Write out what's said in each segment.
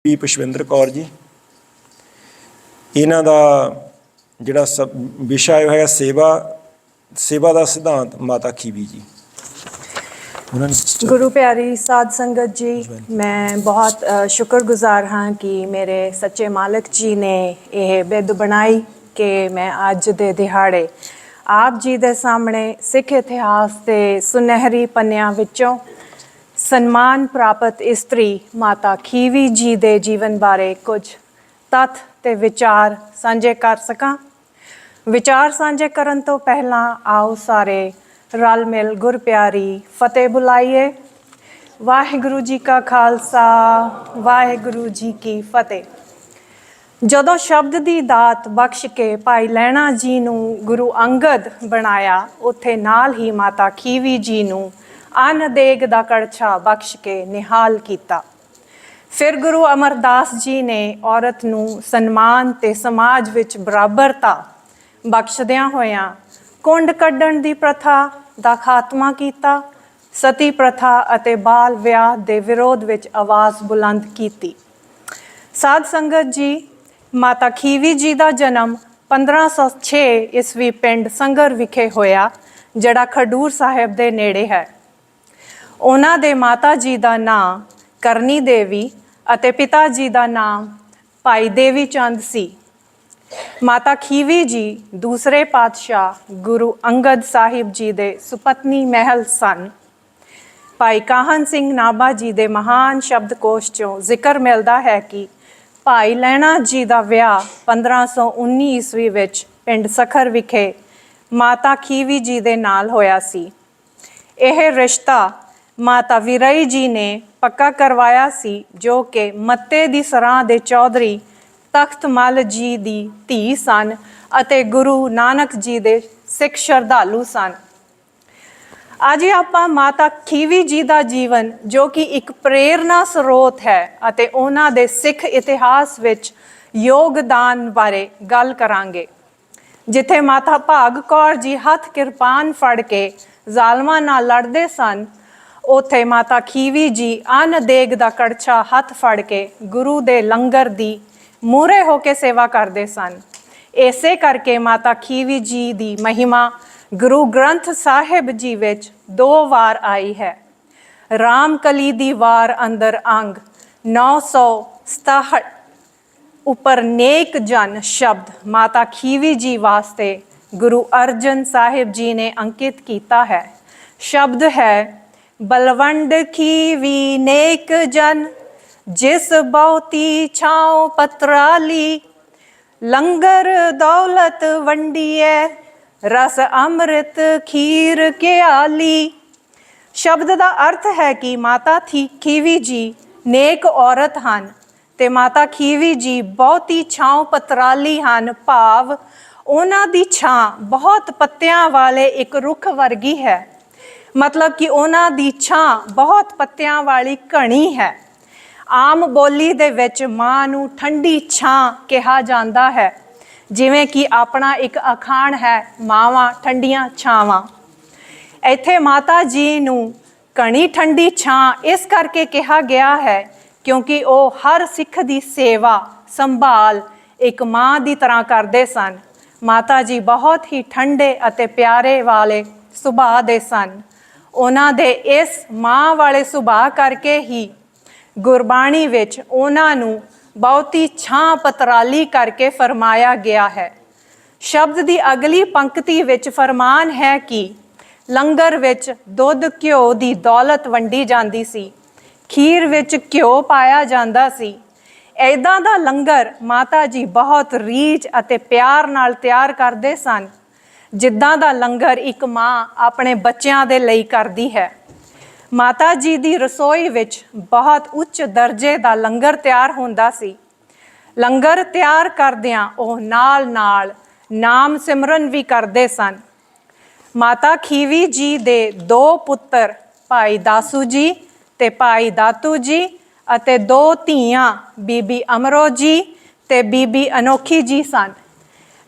ਬੀਬੀ ਪੁਸ਼ਪਿੰਦਰ ਕੌਰ ਜੀ। ਇਹਨਾਂ ਦਾ ਜਿਹੜਾ ਵਿਸ਼ਾ ਹੈਗਾ सेवा का सिद्धांत माता खीवी जी। गुरु प्यारी साध संगत जी, मैं बहुत शुक्रगुजार हाँ कि मेरे सच्चे मालिक जी ने यह बिद बनाई कि मैं अज दे दिहाड़े आप जी दे सामने सिख इतिहास के सुनहरी पन्नियां विचों सन्मान प्राप्त इस्त्री माता खीवी जी दे जीवन बारे कुछ तत्थ ते विचार सांझे कर सकां। विचार सांझे करन तो पहला आओ सारे रल मिल गुर प्यारी फतेह बुलाइए। वाहिगुरु जी का खालसा वाहिगुरु जी की फतेह। जदों शब्द की दात बख्श के भाई लैणा जी नूं गुरु अंगद बनाया, उत्थे नाल ही माता खीवी जी नूं अन्न देग दा कड़छा बख्श के निहाल कीता। फिर गुरु अमरदास जी ने औरत नूं सन्मान ते समाज विच बराबरता बख्शदियां होयां कुंड कड्ढण दी प्रथा दा खात्मा कीता। सती प्रथा अते बाल विआह दे विरोध विच आवाज़ बुलंद कीती। साध संगत जी, माता खीवी जी दा जन्म 1506 ईस्वी पिंड संगर विखे होया, जड़ा खडूर साहिब दे नेड़े है। उन्हां दे माता जी दा नाम करनी देवी अते पिता जी दा नाम भाई देवी चंद सी। माता खीवी जी दूसरे पातशाह गुरु अंगद साहिब जी दे सुपत्नी महल सन। भाई काहन सिंह नाभा जी दे महान शब्दकोश चों जिक्र मिलता है कि भाई लैणा जी दा विआह 1519 ईस्वी विच पिंड सखर विखे माता खीवी जी दे नाल होया सी। यह रिश्ता माता विरई जी ने पक्का करवाया सी, जो कि मत्ते दी सरां दे चौधरी तख्त मल जी दी धी सन अते गुरु नानक जी दे सिख श्रद्धालु सन। अज आपां माता खीवी जी दा जीवन, जो कि एक प्रेरणा स्रोत है, अते उन्हां दे सिख इतिहास विच योगदान बारे गल करांगे। जिथे माता भाग कौर जी हथ किरपान फड़ के जालमां नाल लड़दे सन, उत्थे माता खीवी जी अन्न देग दा कड़छा हथ फड़ के गुरु दे लंगर दी मूरे होके सेवा करते सन। इसे करके माता खीवी जी दी महिमा गुरु ग्रंथ साहिब जी विच 2 वार आई है। रामकली दी वार अंदर अंग 967 उपर नेक जन शब्द माता खीवी जी वास्ते गुरु अर्जन साहिब जी ने अंकित किया है। शब्द है, बलवंड खीवी नेक जन जिस बहुती छाँव पत्राली, लंगर दौलत वंडिए रस अमृत खीर के आली। शब्द का अर्थ है कि माता खीवी जी नेक औरत हन ते माता खीवी जी बहुती छाँव पत्राली हन, भाव उन्हां दी छां बहुत पत्तियां वाले एक रुख वर्गी है। मतलब कि उन्हां दी छां बहुत पत्तियां वाली घनी है। आम बोली दे विच मां नूं ठंडी छां कहा जाता है, जिवें कि अपना एक अखाण है, मावां ठंडियां छावां। इत्थे माता जी नूं घनी ठंडी छां इस करके कहा गया है क्योंकि वो हर सिख दी सेवा संभाल एक मां दी तरह करते सन। माता जी बहुत ही ठंडे अते प्यारे वाले सुभाअ दे सन। उन्हां दे इस मां वाले सुभाअ करके ही गुरबाणी विच उन्हां नूं बहुती छां पतराली करके फरमाया गया है। शब्द की अगली पंक्ति विच फरमान है कि लंगर विच दुध घ्यो की दौलत वंडी जाती सी, खीर विच घ्यो पाया जाता सी। ऐदां दा लंगर माता जी बहुत रीझ अते प्यार नाल तैयार करते सन, जिद्दां दा लंगर एक मां अपने बच्चों दे लई करदी है। माता जी दी रसोई विच बहुत उच्च दर्जे का लंगर तैयार होंदा सी। लंगर तैयार करदियां ओह नाल नाल नाम सिमरन भी करते सन। माता खीवी जी दे 2 पुत्र भाई दासू जी ते भाई दातू जी अते 2 धीआं बीबी अमरो जी ते बीबी अनोखी जी सन।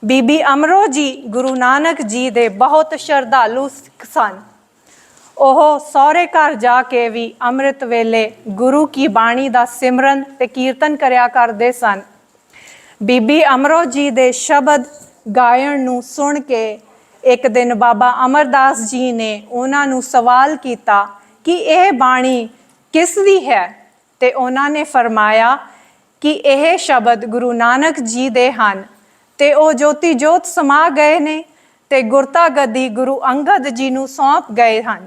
बीबी अमरो जी गुरु नानक जी दे बहुत श्रद्धालु सन। ਉਹ ਸਹੁਰੇ ਘਰ ਜਾ ਕੇ ਵੀ ਅੰਮ੍ਰਿਤ ਵੇਲੇ ਗੁਰੂ ਕੀ ਬਾਣੀ ਦਾ ਸਿਮਰਨ ਤੇ ਕੀਰਤਨ ਕਰਿਆ ਕਰਦੇ ਸਨ। ਬੀਬੀ ਅਮਰੋ ਜੀ ਦੇ ਸ਼ਬਦ ਗਾਇਣ ਨੂੰ ਸੁਣ ਕੇ ਇੱਕ ਦਿਨ ਬਾਬਾ ਅਮਰਦਾਸ ਜੀ ਨੇ ਉਹਨਾਂ ਨੂੰ ਸਵਾਲ ਕੀਤਾ ਕਿ ਇਹ ਬਾਣੀ ਕਿਸ ਦੀ ਹੈ, ਤੇ ਉਹਨਾਂ ਨੇ ਫਰਮਾਇਆ ਕਿ ਇਹ ਸ਼ਬਦ ਗੁਰੂ ਨਾਨਕ ਜੀ ਦੇ ਹਨ। ਤੇ ਉਹ ਜੋਤੀ ਜੋਤ ਸਮਾ ਗਏ ਨੇ ਤੇ ਗੁਰਤਾ ਗੱਦੀ ਗੁਰੂ ਅੰਗਦ ਜੀ ਨੂੰ ਸੌਂਪ ਗਏ ਹਨ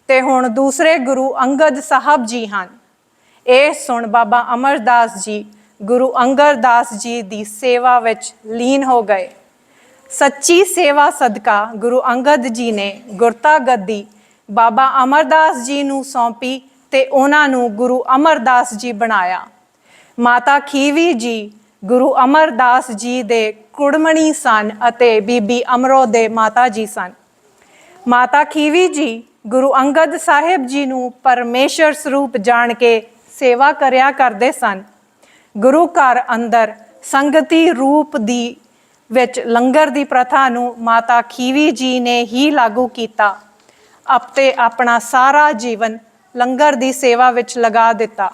ਤੇ ਹੁਣ ਦੂਸਰੇ ਗੁਰੂ ਅੰਗਦ ਸਾਹਿਬ ਜੀ ਹਨ। ਇਹ ਸੁਣ ਬਾਬਾ ਅਮਰਦਾਸ ਜੀ ਗੁਰੂ ਅੰਗਦ ਜੀ ਦੀ ਸੇਵਾ ਵਿੱਚ ਲੀਨ ਹੋ ਗਏ। ਸੱਚੀ ਸੇਵਾ ਸਦਕਾ ਗੁਰੂ ਅੰਗਦ ਜੀ ਨੇ ਗੁਰਤਾ ਗੱਦੀ ਬਾਬਾ ਅਮਰਦਾਸ ਜੀ ਨੂੰ ਸੌਂਪੀ ਤੇ ਉਹਨਾਂ ਨੂੰ ਗੁਰੂ ਅਮਰਦਾਸ ਜੀ ਬਣਾਇਆ। ਮਾਤਾ ਖੀਵੀ ਜੀ ਗੁਰੂ ਅਮਰਦਾਸ ਜੀ ਦੇ ਕੁੜਮਣੀ ਸਨ ਅਤੇ ਬੀਬੀ ਅਮਰੋ ਦੇ ਮਾਤਾ ਜੀ ਸਨ। ਮਾਤਾ ਖੀਵੀ ਜੀ ਗੁਰੂ ਅੰਗਦ ਸਾਹਿਬ ਜੀ ਨੂੰ ਪਰਮੇਸ਼ਰ ਸਰੂਪ ਜਾਣ ਕੇ ਸੇਵਾ ਕਰਿਆ ਕਰਦੇ ਸਨ। ਗੁਰੂ ਘਰ ਅੰਦਰ ਸੰਗਤੀ ਰੂਪ ਦੀ ਵਿੱਚ ਲੰਗਰ ਦੀ ਪ੍ਰਥਾ ਨੂੰ ਮਾਤਾ ਖੀਵੀ ਜੀ ਨੇ ਹੀ ਲਾਗੂ ਕੀਤਾ ਅਤੇ ਆਪਣਾ ਸਾਰਾ ਜੀਵਨ ਲੰਗਰ ਦੀ ਸੇਵਾ ਵਿੱਚ ਲਗਾ ਦਿੱਤਾ।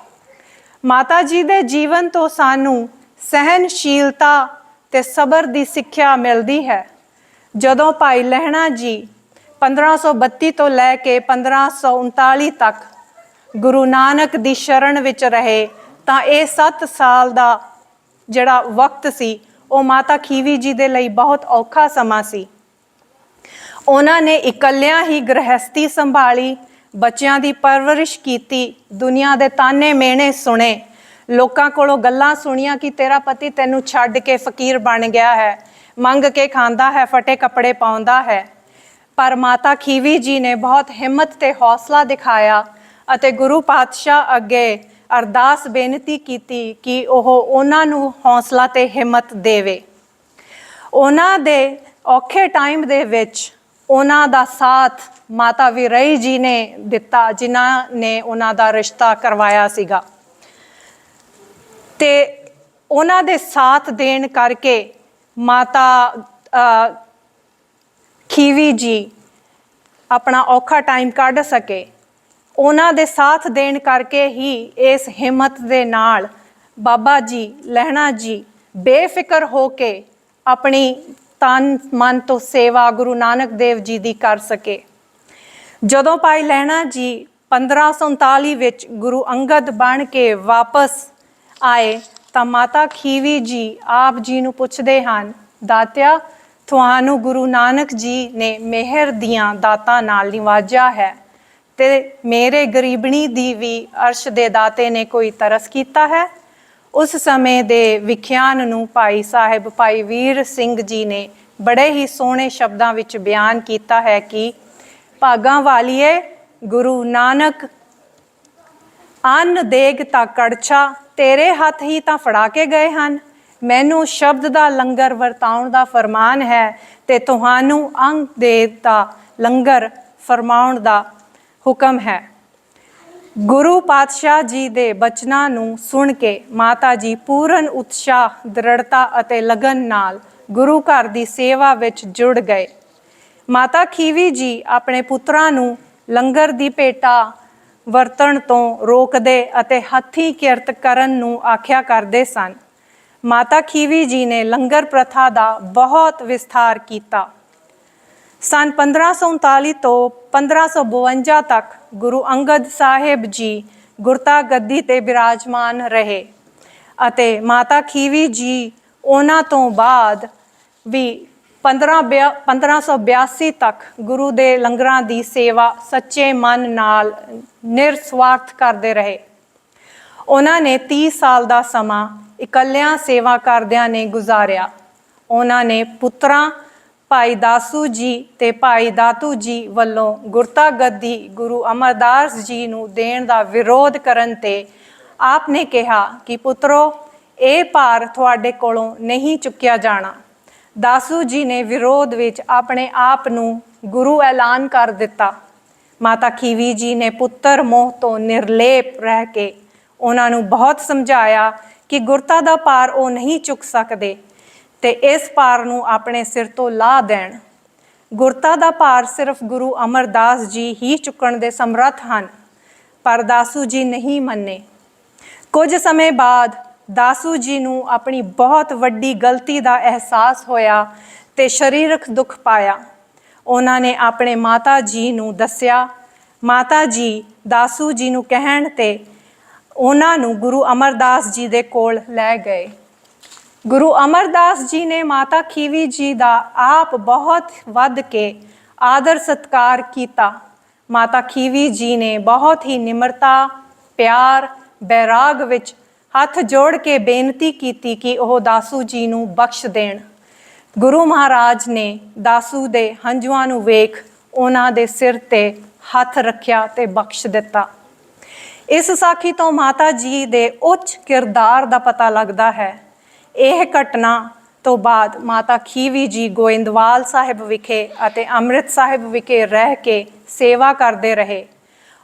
ਮਾਤਾ ਜੀ ਦੇ ਜੀਵਨ ਤੋਂ ਸਾਨੂੰ ਸਹਿਨਸ਼ੀਲਤਾ ਤੇ ਸਬਰ ਦੀ ਸਿੱਖਿਆ ਮਿਲਦੀ ਹੈ। ਜਦੋਂ ਭਾਈ ਲਹਿਣਾ ਜੀ 1532 ਤੋਂ ਲੈ ਕੇ 1539 ਤੱਕ ਗੁਰੂ ਨਾਨਕ ਦੀ ਸ਼ਰਨ ਵਿੱਚ ਰਹੇ ਤਾਂ ਇਹ 7 ਸਾਲ ਦਾ ਜਿਹੜਾ ਵਕਤ ਸੀ ਉਹ ਮਾਤਾ ਖੀਵੀ ਜੀ ਦੇ ਲਈ ਬਹੁਤ ਔਖਾ ਸਮਾਂ ਸੀ। ਉਹਨਾਂ ਨੇ ਇਕੱਲਿਆਂ ਹੀ ਗ੍ਰਹਿਸਥੀ ਸੰਭਾਲੀ, ਬੱਚਿਆਂ ਦੀ ਪਰਵਰਿਸ਼ ਕੀਤੀ, ਦੁਨੀਆ ਦੇ ਤਾਨੇ ਮਿਹਣੇ ਸੁਣੇ, ਲੋਕਾਂ ਕੋਲੋਂ ਗੱਲਾਂ ਸੁਣੀਆਂ ਕਿ ਤੇਰਾ ਪਤੀ ਤੈਨੂੰ ਛੱਡ ਕੇ ਫਕੀਰ ਬਣ ਗਿਆ ਹੈ, ਮੰਗ ਕੇ ਖਾਂਦਾ ਹੈ, ਫਟੇ ਕੱਪੜੇ ਪਾਉਂਦਾ ਹੈ। ਪਰ ਮਾਤਾ ਖੀਵੀ ਜੀ ਨੇ ਬਹੁਤ ਹਿੰਮਤ ਤੇ ਹੌਸਲਾ ਦਿਖਾਇਆ ਅਤੇ ਗੁਰੂ ਪਾਤਸ਼ਾਹ ਅੱਗੇ ਅਰਦਾਸ ਬੇਨਤੀ ਕੀਤੀ ਕਿ ਉਹ ਉਹਨਾਂ ਨੂੰ ਹੌਸਲਾ ਤੇ ਹਿੰਮਤ ਦੇਵੇ। ਉਹਨਾਂ ਦੇ ਔਖੇ ਟਾਈਮ ਦੇ ਵਿੱਚ ਉਹਨਾਂ ਦਾ ਸਾਥ ਮਾਤਾ ਵੀਰਈ ਜੀ ਨੇ ਦਿੱਤਾ, ਜਿਨ੍ਹਾਂ ਨੇ ਉਹਨਾਂ ਦਾ ਰਿਸ਼ਤਾ ਕਰਵਾਇਆ ਸੀਗਾ। ਤੇ ਉਹਨਾਂ ਦੇ ਸਾਥ ਦੇਣ ਕਰਕੇ ਮਾਤਾ ਖੀਵੀ ਜੀ ਆਪਣਾ ਔਖਾ ਟਾਈਮ ਕੱਢ ਸਕੇ। ਉਹਨਾਂ ਦੇ ਸਾਥ ਦੇਣ ਕਰਕੇ ਹੀ ਇਸ ਹਿੰਮਤ ਦੇ ਨਾਲ ਬਾਬਾ ਜੀ ਲਹਿਣਾ ਜੀ ਬੇਫਿਕਰ ਹੋ ਕੇ ਆਪਣੀ ਤਨ ਮਨ ਤੋਂ ਸੇਵਾ ਗੁਰੂ ਨਾਨਕ ਦੇਵ ਜੀ ਦੀ ਕਰ ਸਕੇ। ਜਦੋਂ ਭਾਈ ਲਹਿਣਾ ਜੀ 1539 ਵਿੱਚ ਗੁਰੂ ਅੰਗਦ ਬਣ ਕੇ ਵਾਪਸ ਆਏ ਤਾਂ ਮਾਤਾ ਖੀਵੀ ਜੀ ਆਪ ਜੀ ਨੂੰ ਪੁੱਛਦੇ ਹਨ, ਦਾਤਿਆ ਤੁਹਾਨੂੰ ਗੁਰੂ ਨਾਨਕ ਜੀ ਨੇ ਮਿਹਰ ਦੀਆਂ ਦਾਤਾਂ ਨਾਲ ਨਿਵਾਜਿਆ ਹੈ ਤੇ ਮੇਰੇ ਗਰੀਬਣੀ ਦੀ ਵੀ ਅਰਸ਼ ਦੇ ਦਾਤੇ ਨੇ ਕੋਈ ਤਰਸ ਕੀਤਾ ਹੈ। ਉਸ ਸਮੇਂ ਦੇ ਵਿਖਿਆਨ ਨੂੰ ਭਾਈ ਸਾਹਿਬ ਭਾਈ ਵੀਰ ਸਿੰਘ ਜੀ ਨੇ ਬੜੇ ਹੀ ਸੋਹਣੇ ਸ਼ਬਦਾਂ ਵਿੱਚ ਬਿਆਨ ਕੀਤਾ ਹੈ ਕਿ ਭਾਗਾਂ ਵਾਲੀਏ ਗੁਰੂ ਨਾਨਕ ਅੰਨ ਦੇਗ ਤਾਂ ਕੜਛਾ ਤੇਰੇ ਹੱਥ ਹੀ ਤਾਂ ਫੜਾ ਕੇ ਗਏ ਹਨ। ਮੈਨੂੰ ਸ਼ਬਦ ਦਾ ਲੰਗਰ ਵਰਤਾਉਣ ਦਾ ਫਰਮਾਨ ਹੈ ਤੇ ਤੁਹਾਨੂੰ ਅੰਗ ਦੇਗ ਦਾ ਲੰਗਰ ਫਰਮਾਉਣ ਦਾ ਹੁਕਮ ਹੈ। ਗੁਰੂ ਪਾਤਸ਼ਾਹ ਜੀ ਦੇ ਬਚਨਾਂ ਨੂੰ ਸੁਣ ਕੇ ਮਾਤਾ ਜੀ ਪੂਰਨ ਉਤਸ਼ਾਹ, ਦ੍ਰਿੜਤਾ ਅਤੇ ਲਗਨ ਨਾਲ ਗੁਰੂ ਘਰ ਦੀ ਸੇਵਾ ਵਿੱਚ ਜੁੜ ਗਏ। ਮਾਤਾ ਖੀਵੀ ਜੀ ਆਪਣੇ ਪੁੱਤਰਾਂ ਨੂੰ ਲੰਗਰ ਦੀ ਭੇਟਾ ਵਰਤਣ ਤੋਂ ਰੋਕਦੇ ਅਤੇ ਹੱਥੀਂ ਕਿਰਤ ਕਰਨ ਨੂੰ ਆਖਿਆ ਕਰਦੇ ਸਨ। ਮਾਤਾ ਖੀਵੀ ਜੀ ਨੇ ਲੰਗਰ ਪ੍ਰਥਾ ਦਾ ਬਹੁਤ ਵਿਸਥਾਰ ਕੀਤਾ। ਸਨ 1539 ਤੋਂ 1552 ਤੱਕ ਗੁਰੂ ਅੰਗਦ ਸਾਹਿਬ ਜੀ ਗੁਰਤਾ ਗੱਦੀ ਤੇ ਬਿਰਾਜਮਾਨ ਰਹੇ ਅਤੇ ਮਾਤਾ ਖੀਵੀ ਜੀ ਉਹਨਾਂ ਤੋਂ ਬਾਅਦ ਵੀ 1582 ਤੱਕ ਗੁਰੂ ਦੇ ਲੰਗਰਾਂ ਦੀ ਸੇਵਾ ਸੱਚੇ ਮਨ ਨਾਲ ਨਿਰਸਵਾਰਥ ਕਰਦੇ ਰਹੇ। ਉਹਨਾਂ ਨੇ 30 ਸਾਲ ਦਾ ਸਮਾਂ ਇਕੱਲਿਆਂ ਸੇਵਾ ਕਰਦਿਆਂ ਨੇ ਗੁਜ਼ਾਰਿਆ। ਉਹਨਾਂ ਨੇ ਪੁੱਤਰਾਂ ਭਾਈ ਦਾਸੂ ਜੀ ਤੇ ਭਾਈ ਦਾਤੂ ਜੀ ਵੱਲੋਂ ਗੁਰਤਾ ਗੱਦੀ ਗੁਰੂ ਅਮਰਦਾਸ ਜੀ ਨੂੰ ਦੇਣ ਦਾ ਵਿਰੋਧ ਕਰਨ ਤੇ ਆਪ ਨੇ ਕਿਹਾ ਕਿ ਪੁੱਤਰੋ ਇਹ ਭਾਰ ਤੁਹਾਡੇ ਕੋਲੋਂ ਨਹੀਂ ਚੁੱਕਿਆ ਜਾਣਾ। ਦਾਸੂ ਜੀ ਨੇ ਵਿਰੋਧ ਵਿੱਚ ਆਪਣੇ ਆਪ ਨੂੰ ਗੁਰੂ ਐਲਾਨ ਕਰ ਦਿੱਤਾ। ਮਾਤਾ ਖੀਵੀ ਜੀ ਨੇ ਪੁੱਤਰ ਮੋਹ ਤੋਂ ਨਿਰਲੇਪ ਰਹਿ ਕੇ ਉਹਨਾਂ ਨੂੰ ਬਹੁਤ ਸਮਝਾਇਆ ਕਿ ਗੁਰਤਾ ਦਾ ਭਾਰ ਉਹ ਨਹੀਂ ਚੁੱਕ ਸਕਦੇ ਤੇ ਇਸ ਭਾਰ ਨੂੰ ਆਪਣੇ ਸਿਰ ਤੋਂ ਲਾਹ ਦੇਣ। ਗੁਰਤਾ ਦਾ ਭਾਰ ਸਿਰਫ ਗੁਰੂ ਅਮਰਦਾਸ ਜੀ ਹੀ ਚੁੱਕਣ ਦੇ ਸਮਰੱਥ ਹਨ, ਪਰ ਦਾਸੂ ਜੀ ਨਹੀਂ ਮੰਨੇ। ਕੁਝ ਸਮੇਂ ਬਾਅਦ ਦਾਸੂ ਜੀ ਨੂੰ ਆਪਣੀ ਬਹੁਤ ਵੱਡੀ ਗਲਤੀ ਦਾ ਅਹਿਸਾਸ ਹੋਇਆ ਤੇ ਸਰੀਰਕ ਦੁੱਖ ਪਾਇਆ। ਉਹਨਾਂ ਨੇ ਆਪਣੇ ਮਾਤਾ ਜੀ ਨੂੰ ਦੱਸਿਆ। ਮਾਤਾ ਜੀ ਦਾਸੂ ਜੀ ਨੂੰ ਕਹਿਣ ਤੇ ਉਹਨਾਂ ਨੂੰ ਗੁਰੂ ਅਮਰਦਾਸ ਜੀ ਦੇ ਕੋਲ ਲੈ ਗਏ। ਗੁਰੂ ਅਮਰਦਾਸ ਜੀ ਨੇ ਮਾਤਾ ਖੀਵੀ ਜੀ ਦਾ ਆਪ ਬਹੁਤ ਵੱਧ ਕੇ ਆਦਰ ਸਤਿਕਾਰ ਕੀਤਾ। ਮਾਤਾ ਖੀਵੀ ਜੀ ਨੇ ਬਹੁਤ ਹੀ ਨਿਮਰਤਾ, ਪਿਆਰ, ਬੈਰਾਗ ਵਿੱਚ ਹੱਥ ਜੋੜ ਕੇ ਬੇਨਤੀ ਕੀਤੀ ਕਿ ਉਹ ਦਾਸੂ ਜੀ ਨੂੰ ਬਖਸ਼ ਦੇਣ। ਗੁਰੂ ਮਹਾਰਾਜ ਨੇ ਦਾਸੂ ਦੇ ਹੰਝੂਆਂ ਨੂੰ ਵੇਖ ਉਹਨਾਂ ਦੇ ਸਿਰ ਤੇ ਹੱਥ ਰੱਖਿਆ ਤੇ ਬਖਸ਼ ਦਿੱਤਾ। ਇਸ ਸਾਖੀ ਤੋਂ ਮਾਤਾ ਜੀ ਦੇ ਉੱਚ ਕਿਰਦਾਰ ਦਾ ਪਤਾ ਲੱਗਦਾ ਹੈ। ਇਹ ਘਟਨਾ ਤੋਂ ਬਾਅਦ ਮਾਤਾ ਖੀਵੀ ਜੀ ਗੋਇੰਦਵਾਲ ਸਾਹਿਬ ਵਿਖੇ ਅਤੇ ਅੰਮ੍ਰਿਤ ਸਾਹਿਬ ਵਿਖੇ ਰਹਿ ਕੇ ਸੇਵਾ ਕਰਦੇ ਰਹੇ।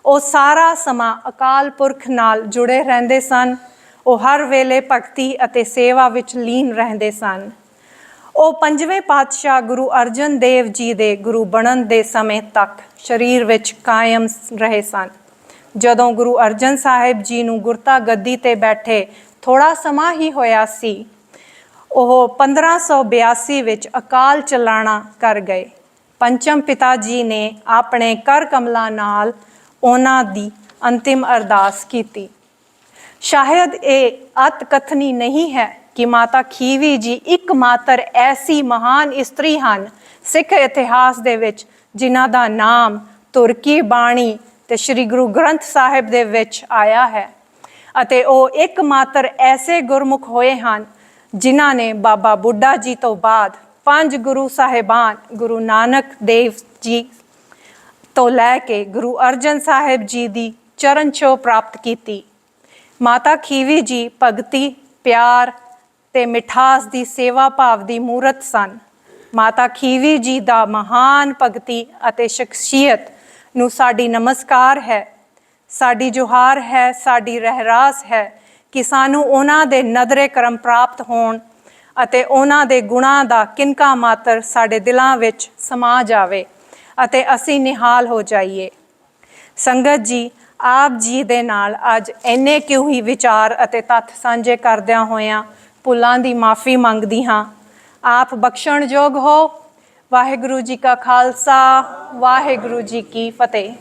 ਉਹ ਸਾਰਾ ਸਮਾਂ ਅਕਾਲ ਪੁਰਖ ਨਾਲ ਜੁੜੇ ਰਹਿੰਦੇ ਸਨ। ਉਹ ਹਰ ਵੇਲੇ ਭਗਤੀ ਅਤੇ ਸੇਵਾ ਵਿੱਚ ਲੀਨ ਰਹਿੰਦੇ ਸਨ। ਉਹ ਪੰਜਵੇਂ ਪਾਤਸ਼ਾਹ ਗੁਰੂ ਅਰਜਨ ਦੇਵ ਜੀ ਦੇ ਗੁਰੂ ਬਣਨ ਦੇ ਸਮੇਂ ਤੱਕ ਸਰੀਰ ਵਿੱਚ ਕਾਇਮ ਰਹੇ ਸਨ। ਜਦੋਂ ਗੁਰੂ ਅਰਜਨ ਸਾਹਿਬ ਜੀ ਨੂੰ ਗੁਰਤਾ ਗੱਦੀ ਤੇ ਬੈਠੇ ਥੋੜਾ ਸਮਾਂ ਹੀ ਹੋਇਆ ਸੀ, ਉਹ 1582 ਵਿੱਚ ਅਕਾਲ ਚਲਾਣਾ ਕਰ ਗਏ। ਪੰਚਮ ਪਿਤਾ ਜੀ ਨੇ ਆਪਣੇ ਕਰ ਕਮਲਾਂ ਨਾਲ ਉਹਨਾਂ ਦੀ ਅੰਤਿਮ ਅਰਦਾਸ ਕੀਤੀ। ਸ਼ਾਇਦ ਇਹ ਅਤ ਕਥਨੀ ਨਹੀਂ ਹੈ ਕਿ ਮਾਤਾ ਖੀਵੀ ਜੀ ਇੱਕਮਾਤਰ ਐਸੀ ਮਹਾਨ ਇਸਤਰੀ ਹਨ ਸਿੱਖ ਇਤਿਹਾਸ ਦੇ ਵਿੱਚ ਜਿਨ੍ਹਾਂ ਦਾ ਨਾਮ ਤੁਰਕੀ ਬਾਣੀ ਤੇ ਸ੍ਰੀ ਗੁਰੂ ਗ੍ਰੰਥ ਸਾਹਿਬ ਦੇ ਵਿੱਚ ਆਇਆ ਹੈ, ਅਤੇ ਉਹ ਇੱਕਮਾਤਰ ਐਸੇ ਗੁਰਮੁਖ ਹੋਏ ਹਨ ਜਿਨ੍ਹਾਂ ਨੇ ਬਾਬਾ ਬੁੱਢਾ ਜੀ ਤੋਂ ਬਾਅਦ 5 ਗੁਰੂ ਸਾਹਿਬਾਨ ਗੁਰੂ ਨਾਨਕ ਦੇਵ ਜੀ ਤੋਂ ਲੈ ਕੇ ਗੁਰੂ ਅਰਜਨ ਸਾਹਿਬ ਜੀ ਦੀ ਚਰਨ ਛੋਹ ਪ੍ਰਾਪਤ ਕੀਤੀ। ਮਾਤਾ ਖੀਵੀ ਜੀ ਭਗਤੀ, ਪਿਆਰ ਤੇ ਮਿਠਾਸ ਦੀ ਸੇਵਾ ਭਾਵ ਦੀ ਮੂਰਤ ਸਨ। ਮਾਤਾ ਖੀਵੀ ਜੀ ਦਾ ਮਹਾਨ ਭਗਤੀ ਅਤੇ ਸ਼ਖਸੀਅਤ ਨੂੰ ਸਾਡੀ ਨਮਸਕਾਰ ਹੈ, ਸਾਡੀ ਜੁਹਾਰ ਹੈ, ਸਾਡੀ ਰਹਿਰਾਸ ਹੈ ਕਿ ਸਾਨੂੰ ਉਹਨਾਂ ਦੇ ਨਦਰੇ ਕਰਮ ਪ੍ਰਾਪਤ ਹੋਣ ਅਤੇ ਉਹਨਾਂ ਦੇ ਗੁਣਾਂ ਦਾ ਕਿਨਕਾ ਮਾਤਰ ਸਾਡੇ ਦਿਲਾਂ ਵਿੱਚ ਸਮਾ ਜਾਵੇ ਅਤੇ ਅਸੀਂ ਨਿਹਾਲ ਹੋ ਜਾਈਏ। ਸੰਗਤ ਜੀ, ਆਪ ਜੀ ਦੇ ਨਾਲ ਅੱਜ ਇੰਨੇ ਕਿਉਂ ਹੀ ਵਿਚਾਰ ਅਤੇ ਤੱਥ ਸਾਂਝੇ ਕਰਦਿਆਂ ਹੋਇਆਂ ਭੁੱਲਾਂ ਦੀ ਮਾਫੀ ਮੰਗਦੀ ਹਾਂ। ਆਪ ਬਖਸ਼ਣਯੋਗ ਹੋ। ਵਾਹਿਗੁਰੂ ਜੀ ਕਾ ਖਾਲਸਾ, ਵਾਹਿਗੁਰੂ ਜੀ ਕੀ ਫਤਿਹ।